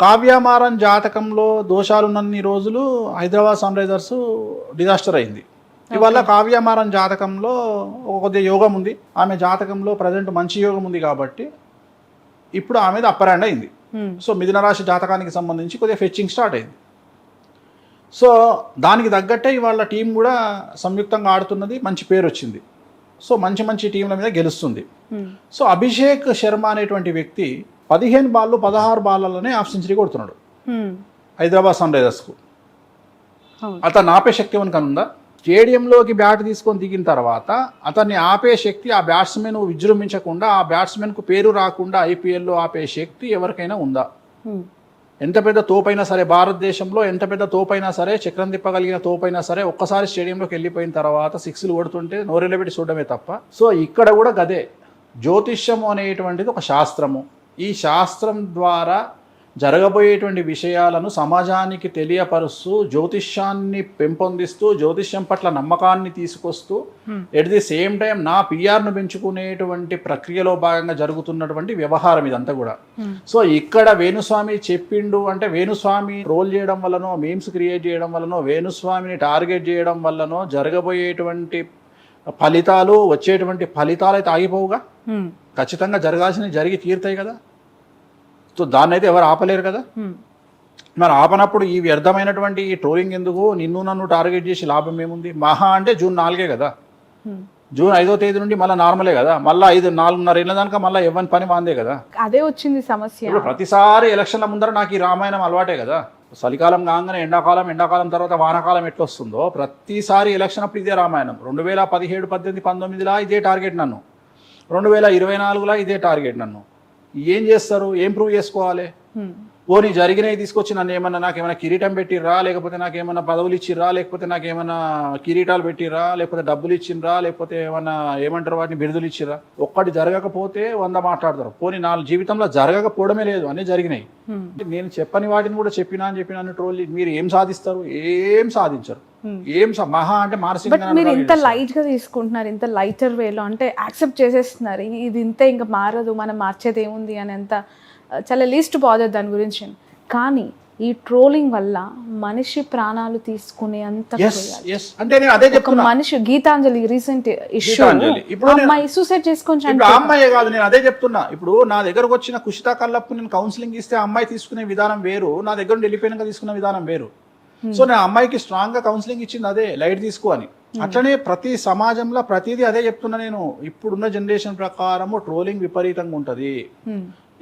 కావ్యమారన్ జాతకంలో దోషాలున్నన్ని రోజులు Hyderabad sun Risers disaster అయింది. ఇవాళ కావ్యమారన్ జాతకంలో కొద్దిగా యోగం ఉంది, ఆమె జాతకంలో ప్రజెంట్ మంచి యోగం ఉంది కాబట్టి ఇప్పుడు ఆమెది అప్పర్ హ్యాండ్ అయింది. సో మిథున రాశి జాతకానికి సంబంధించి కొద్దిగా ఫెచ్చింగ్ స్టార్ట్ అయింది. సో దానికి తగ్గట్టే ఇవాళ టీం కూడా సంయుక్తంగా ఆడుతున్నది, మంచి పేరు వచ్చింది. సో మంచి మంచి టీంల మీద గెలుస్తుంది. సో అభిషేక్ శర్మ అనేటువంటి వ్యక్తి 15 బాళ్ళు 16 బాళ్ళలోనే హాఫ్ సెంచరీ కొడుతున్నాడు హైదరాబాద్ సన్ రైజర్స్కు. అతను ఆపే శక్తి ఏమని కనుందా? స్టేడియంలోకి బ్యాట్ తీసుకొని దిగిన తర్వాత అతన్ని ఆపే శక్తి, ఆ బ్యాట్స్మెన్ విజృంభించకుండా, ఆ బ్యాట్స్మెన్కు పేరు రాకుండా ఐపీఎల్లో ఆపే శక్తి ఎవరికైనా ఉందా? ఎంత పెద్ద తోపైనా సరే, భారతదేశంలో ఎంత పెద్ద తోపైనా సరే, చక్రం తిప్పగలిగిన తోపైనా సరే, ఒక్కసారి స్టేడియంలోకి వెళ్ళిపోయిన తర్వాత సిక్స్లు కొడుతుంటే నోరెళ్ళబెట్టి చూడడమే తప్ప. సో ఇక్కడ కూడా గదే, జ్యోతిష్యము అనేటువంటిది ఒక శాస్త్రము. ఈ శాస్త్రం ద్వారా జరగబోయేటువంటి విషయాలను సమాజానికి తెలియపరుస్తూ, జ్యోతిష్యాన్ని పెంపొందిస్తూ, జ్యోతిష్యం పట్ల నమ్మకాన్ని తీసుకొస్తూ, ఎట్ ది సేమ్ టైం నా పిఆర్ను పెంచుకునేటువంటి ప్రక్రియలో భాగంగా జరుగుతున్నటువంటి వ్యవహారం ఇదంతా కూడా. సో ఇక్కడ వేణుస్వామి చెప్పిండు అంటే, వేణుస్వామి రోల్ చేయడం వల్లనో, మీమ్స్ క్రియేట్ చేయడం వల్లనో, వేణుస్వామిని టార్గెట్ చేయడం వల్లనో జరగబోయేటువంటి ఫలితాలు, వచ్చేటువంటి ఫలితాలు అయితే ఆగిపోవుగా. ఖచ్చితంగా జరగాల్సినవి జరిగి తీరుతాయి కదా. సో దాన్ని అయితే ఎవరు ఆపలేరు కదా. మరి ఆపనప్పుడు ఈ వ్యర్థమైనటువంటి ఈ ట్రోలింగ్ ఎందుకు? నిన్ను నన్ను టార్గెట్ చేసి లాభం ఏముంది? మహా అంటే జూన్ 4 కదా, జూన్ 5వ తేదీ నుండి మళ్ళీ నార్మలే కదా. మళ్ళీ 4.5 ఏళ్ళ దాకా మళ్ళీ ఎవరి పని వాందే కదా. అదే వచ్చింది సమస్య. ఇప్పుడు ప్రతిసారి ఎలక్షన్ల ముందర నాకు ఈ రామాయణం అలవాటే కదా. చలికాలం కాగానే ఎండాకాలం, ఎండాకాలం తర్వాత వానాకాలం ఎట్లా వస్తుందో ప్రతిసారి ఎలక్షన్ అప్పుడు ఇదే రామాయణం. 2017, 18, 19లా ఇదే టార్గెట్ నన్ను, 2024లా ఇదే టార్గెట్ నన్ను. ఏం చేస్తారు? ఏం ప్రూవ్ చేసుకోవాలి? పోనీ జరిగినవి తీసుకొచ్చి నన్ను ఏమన్నా, నాకేమైనా కిరీటం పెట్టిర్రా, లేకపోతే నాకేమన్నా పదవులు ఇచ్చిర్రా, లేకపోతే నాకేమన్నా కిరీటాలు పెట్టిర్రా, లేకపోతే డబ్బులు ఇచ్చిండ్రా, లేకపోతే ఏమన్నా ఏమంటారు వాటిని బిరుదులు ఇచ్చిర్రా? ఒక్కటి జరగకపోతే 100 మాట్లాడతారు. పోనీ నా జీవితంలో జరగకపోవడమే లేదు, అన్నీ జరిగినాయి. నేను చెప్పని వాటిని కూడా చెప్పినా అని ట్రోల్. మీరు ఏం సాధిస్తారు? ఏం సాధించరు. ఏం మహా అంటే మానసికంగా మీరు ఇంత లైట్ గా తీసుకుంటున్నారు, ఇంత లైటర్ వేలో అంటే యాక్సెప్ట్ చేసేస్తున్నారు. ఇది ఇంతే, ఇంకా మారదు, మనం మార్చేది ఏముంది అని ఎంత చాలా లీస్ట్ బాధ దాని గురించి. కానీ ఈ ట్రోలింగ్ వల్ల మనిషి ప్రాణాలు తీసుకునే అంత అంటే నేను అదే చెప్తున్నా. మనిషి గీతాంజలి రీసెంట్ ఇష్యూ, అమ్మాయి సూసైడ్ చేసుకొని అమ్మాయే కాదు, నేను అదే చెప్తున్నా. ఇప్పుడు నా దగ్గరకు వచ్చిన కుషితా కల్లప్పు నేను కౌన్సిలింగ్ ఇస్తే అమ్మాయి తీసుకునే విధానం వేరు, నా దగ్గర నుండి వెళ్ళిపోయినాక తీసుకునే విధానం వేరు. సో నేను అమ్మాయికి స్ట్రాంగ్ గా కౌన్సిలింగ్ ఇచ్చింది అదే, లైట్ తీసుకో అని. అట్లనే ప్రతి సమాజంలో ప్రతిదీ అదే చెప్తున్నా నేను. ఇప్పుడున్న జనరేషన్ ప్రకారము ట్రోలింగ్ విపరీతంగా ఉంటది.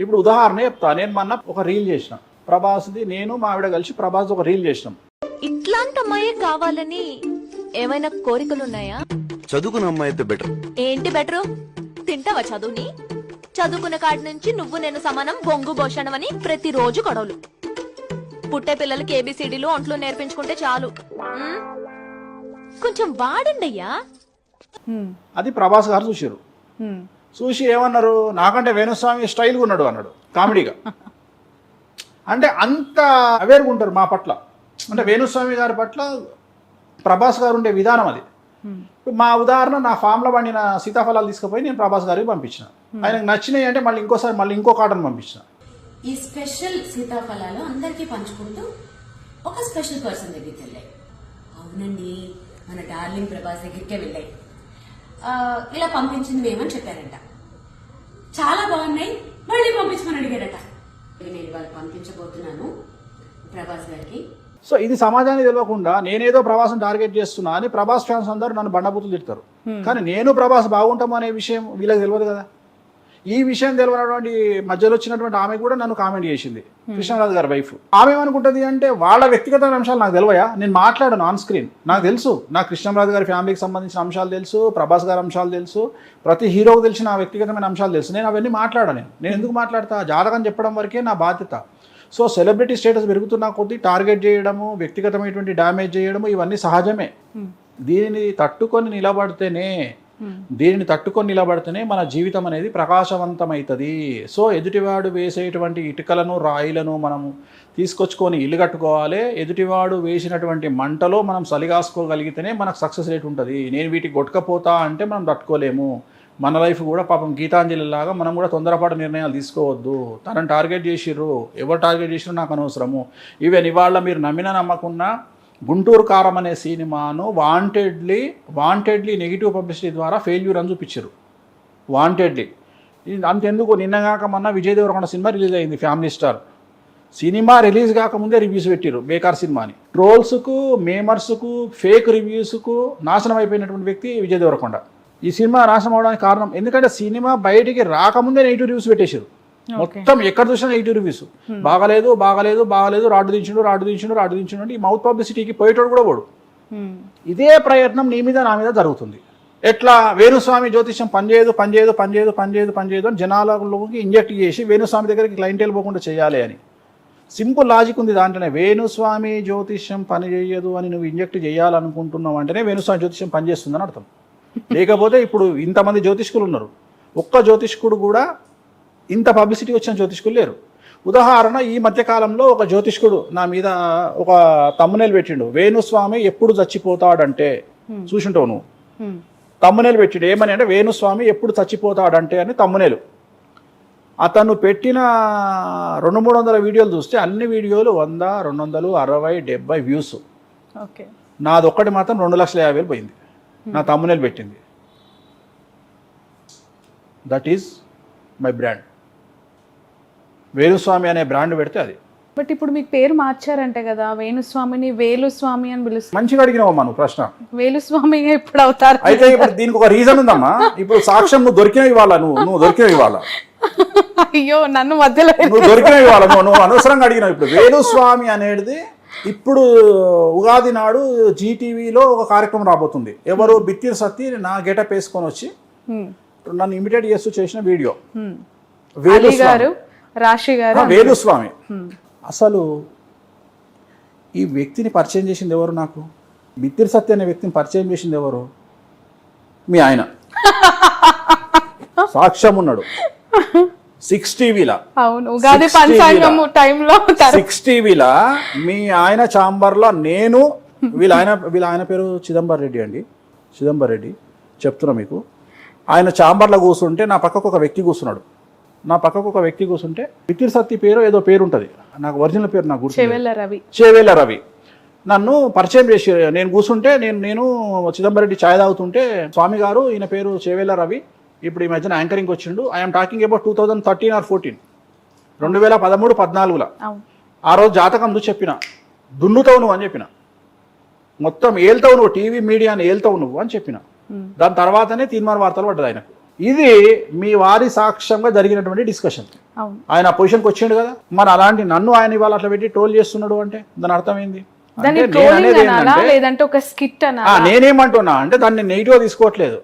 ఇప్పుడు ఉదాహరణ చెప్తా. నేను మొన్న ఒక రీల్ చేసిన, ప్రభాస్ది, నేను మా ఆవిడ కలిసి ప్రభాస్ ఒక రీల్ చేసినాం. ఇట్లాంటి అమ్మాయే కావాలని ఏమైనా కోరికలు ఉన్నాయా? చదువుకున్న అమ్మాయి అయితే బెటర్. ఏంటి బెటరు? తింటావా చదువుని? చదువుకున్న కాడి నుంచి నువ్వు నేను సమానం, బొంగు భోషణం అని ప్రతిరోజు గొడవలు. పుట్టే పిల్లలకి ఏబిసిడీలు ఒంట్లో నేర్పించుకుంటే చాలు. కొంచెం వాడండి అయ్యా. అది ప్రభాస్ గారు చూసారు. చూసి ఏమన్నారు, నాకంటే వేణుస్వామి స్టైల్గా ఉన్నాడు అన్నాడు కామెడీగా. అంటే అంత అవేర్గా ఉంటారు మా పట్ల. అంటే వేణుస్వామి గారి పట్ల ప్రభాస్ గారు ఉండే విధానం అది. మా ఉదాహరణ, నా ఫామ్లో పండిన సీతాఫలాలు తీసుకుపోయి నేను ప్రభాస్ గారికి పంపించిన. ఆయనకు నచ్చినాయి అంటే మళ్ళీ ఇంకోసారి ఇంకో కాటన్ పంపించిన. ఈ స్పెషల్ సీతాఫలాలు అందరికీ పంచుకుంటూ ఒక స్పెషల్ పర్సన్ దగ్గరికి వెళ్ళాయి. అవునండి, మన డార్లింగ్ ప్రభాస్ దగ్గరికే వెళ్ళాయి. ఇలా పంపించింది ఏమని చెప్పారంట. చాలా బాగున్నాయి, మళ్ళీ పంపించమని అడిగారట. నేను ఇవాళ పంపించబోతున్నాను ప్రభాస్ గారికి. సో ఇది సమాజానికి తెలియకుండా నేనేదో ప్రభాస్ని టార్గెట్ చేస్తున్నా అని ప్రభాస్ ఫ్యాన్స్ అందరూ నన్ను బండబూతులు తిడతారు. కానీ నేను ప్రభాస్ బాగుంటాము అనే విషయం వీళ్ళకి తెలియదు కదా. ఈ విషయం తెలియనటువంటి మధ్యలో వచ్చినటువంటి ఆమె కూడా నన్ను కామెంట్ చేసింది, కృష్ణరాజు గారి వైఫ్. ఆమె ఏమనుకుంటుంది అంటే, వాళ్ళ వ్యక్తిగత అంశాలు నాకు తెలియయా? నేను మాట్లాడను ఆన్ స్క్రీన్, నాకు తెలుసు. నాకు కృష్ణరాజు గారి ఫ్యామిలీకి సంబంధించిన అంశాలు తెలుసు, ప్రభాస్ గారి అంశాలు తెలుసు, ప్రతి హీరోకి తెలిసిన వ్యక్తిగతమైన అంశాలు తెలుసు. నేను అవన్నీ మాట్లాడను. నేను ఎందుకు మాట్లాడతా? జాతకం చెప్పడం వరకే నా బాధ్యత. సో సెలబ్రిటీ స్టేటస్ పెరుగుతున్న కొద్దీ టార్గెట్ చేయడము, వ్యక్తిగతమైనటువంటి డ్యామేజ్ చేయడము ఇవన్నీ సహజమే. దీనిని తట్టుకొని నిలబడితేనే మన జీవితం అనేది ప్రకాశవంతమవుతుంది. సో ఎదుటివాడు వేసేటువంటి ఇటుకలను, రాయిలను మనము తీసుకొచ్చుకొని ఇల్లు కట్టుకోవాలి. ఎదుటివాడు వేసినటువంటి మంటలో మనం సలిగాసుకోగలిగితేనే మనకు సక్సెస్ రేట్ ఉంటుంది. నేను వీటికి కొట్టుకపోతా అంటే మనం తట్టుకోలేము. మన లైఫ్ కూడా పాపం గీతాంజలి లాగా మనం కూడా తొందరపాటు నిర్ణయాలు తీసుకోవద్దు. తనని టార్గెట్ చేసిర్రు, ఎవరు టార్గెట్ చేసినా నాకు అనవసరము. ఈవెన్ ఇవాళ మీరు నమ్మకున్నా గుంటూరు కారం అనే సినిమాను వాంటెడ్లీ నెగిటివ్ పబ్లిసిటీ ద్వారా ఫెయిల్యూర్ అని చూపించారు. వాంటెడ్లీ. అంతెందుకు, నిన్నగాక మొన్న విజయ్ దేవరకొండ సినిమా రిలీజ్ అయింది, ఫ్యామిలీ స్టార్. సినిమా రిలీజ్ కాకముందే రివ్యూస్ పెట్టారు బేకార్ సినిమాని. ట్రోల్స్కు, మేమర్స్కు, ఫేక్ రివ్యూస్కు నాశనం అయిపోయినటువంటి వ్యక్తి విజయ్ దేవరకొండ. ఈ సినిమా నాశనం అవడానికి కారణం ఎందుకంటే సినిమా బయటికి రాకముందే నెగిటివ్ రివ్యూస్ పెట్టేశారు. మొత్తం ఎక్కడ చూసినా నెగిటివ్ రివ్యూస్. బాగలేదు, రాడ్డు దించుండు అంటే ఈ మౌత్ పబ్లిసిటీకి పోయేటోడు కూడా పోడు. ఇదే ప్రయత్నం నీ మీద నా మీద జరుగుతుంది. ఎట్లా వేణుస్వామి జ్యోతిష్యం పనిచేయదు అని జనాలలోకి ఇంజెక్ట్ చేసి వేణుస్వామి దగ్గరికి క్లయింటేల్ పోకుండా చేయాలి అని సింపుల్ లాజిక్ ఉంది దాంట్లోనే. వేణుస్వామి జ్యోతిష్యం పని చేయదు అని నువ్వు ఇంజెక్ట్ చేయాలనుకుంటున్నావు అంటేనే వేణుస్వామి జ్యోతిష్యం పనిచేస్తుందని అర్థం. లేకపోతే ఇప్పుడు ఇంతమంది జ్యోతిష్కులు ఉన్నారు, ఒక్క జ్యోతిష్కుడు కూడా ఇంత పబ్లిసిటీ వచ్చిన జ్యోతిష్కులు లేరు. ఉదాహరణ, ఈ మధ్యకాలంలో ఒక జ్యోతిష్కుడు నా మీద ఒక తమ్మునేలు పెట్టిండు, వేణుస్వామి ఎప్పుడు చచ్చిపోతాడంటే. చూసింటావు నువ్వు, తమ్మునేలు పెట్టిండు ఏమని అంటే వేణుస్వామి ఎప్పుడు చచ్చిపోతాడంటే అని తమ్మునేలు. అతను పెట్టిన 200-300 వీడియోలు చూస్తే అన్ని వీడియోలు 100, 200, 60, 70 వ్యూస్. నాదొక్కటి మాత్రం 2,50,000 పోయింది. నా తమ్మునేలు పెట్టింది. That is my brand. Venu Swamy అనే బ్రాండ్ పెడితే అది. బట్ ఇప్పుడు మీకు పేరు మార్చారంటే కదా, వేణుస్వామిని వేలుస్వామి అని పిలుస్తారు. మంచిగా అడిగినావమ్మా నువ్వు ప్రశ్న. వేలుస్వామి ఎప్పుడు అవుతారు? అయితే ఇప్పుడు దీనికి ఒక రీజన్ ఉందమ్మా. ఇప్పుడు సాక్ష్యం నువ్వు దొరికిన ఇవ్వాలా, నువ్వు దొరికిన ఇవ్వాలా. అయ్యో నన్ను మధ్యలో నువ్వు దొరికిన ఇవ్వాలా, నువ్వు అనవసరంగా అడిగినావు. ఇప్పుడు వేణుస్వామి అనేది ఇప్పుడు ఉగాది నాడు జీటీవీలో ఒక కార్యక్రమం రాబోతుంది. ఎవరు బిత్తిరి సత్తి నా గెటప్ వేసుకొని వచ్చి నన్ను ఇమిటేట్ చేస్తూ చేసిన వీడియో. వేణుస్వామి అసలు ఈ వ్యక్తిని పరిచయం చేసింది ఎవరు? నాకు బిత్తిరి సత్య అనే వ్యక్తిని పరిచయం చేసింది ఎవరు? మీ ఆయన. సాక్ష్యం ఉన్నాడు 6 టీవీలా. అవును, ఉగాది పంచాంగం టైంలో 6 టీవీలా మీ ఆయన ఛాంబర్లో నేను, వీళ్ళ ఆయన పేరు చిదంబర్ రెడ్డి అండి. చిదంబర్ రెడ్డి చెప్తున్నా మీకు. ఆయన ఛాంబర్లో కూర్చుంటే నా పక్కకు ఒక వ్యక్తి కూర్చున్నాడు. బిత్తిరి సత్తి పేరు ఏదో పేరు ఉంటుంది, నాకు ఒరిజినల్ పేరు నాకు గుర్తు. చేవేళ్ళ రవి నన్ను పరిచయం చేసి, నేను కూర్చుంటే నేను చిదంబర్ రెడ్డి ఛాయ్ తాగుతుంటే, స్వామి గారు ఈయన పేరు చేవేళ్ళ రవి, ఇప్పుడు ఈ మధ్యన యాంకరింగ్ వచ్చిండు. I'm talking about 2013 or 14, 2013-14లో. ఆ రోజు జాతకం చూసి చెప్పిన, దున్నుతావు నువ్వు అని చెప్పిన, మొత్తం ఏళ్తావు నువ్వు, టీవీ మీడియాని ఏళ్తావు నువ్వు అని చెప్పిన. దాని తర్వాతనే తీర్మాన వార్తలు పడ్డది ఆయనకు. ఇది మీ వారి సాక్ష్యంగా జరిగినటువంటి డిస్కషన్. ఆయన పొజిషన్కి వచ్చిండు కదా, మరి అలాంటి నన్ను ఆయన ఇవాళ అట్లా పెట్టి ట్రోల్ చేస్తున్నాడు అంటే దాని అర్థం ఏంది? నేనేమంటున్నా అంటే దాన్ని నెగిటివ్ తీసుకోవట్లేదు.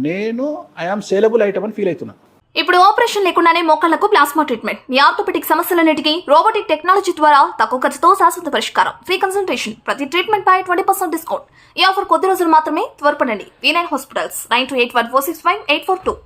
నేను ఐఎమ్ సేలబుల్ ఐటమ్ అని ఫీల్ అవుతున్నా. ఇప్పుడు ఆపరేషన్ లేకుండానే మోకాళ్లకు ప్లాస్మా ట్రీట్మెంట్, మీ ఆర్థోపెటిక్ సమస్యలన్నిటికీ రోబోటిక్ టెక్నాలజీ ద్వారా తక్కువ ఖర్చుతో శాశ్వత పరిష్కారం, ఫ్రీ కన్సల్టేషన్, ప్రతి ట్రీట్మెంట్ పై 20% డిస్కౌంట్. ఈ ఆఫర్ కొద్ది రోజులు మాత్రమే, త్వరపడండి. V9 hospitals 9281465842.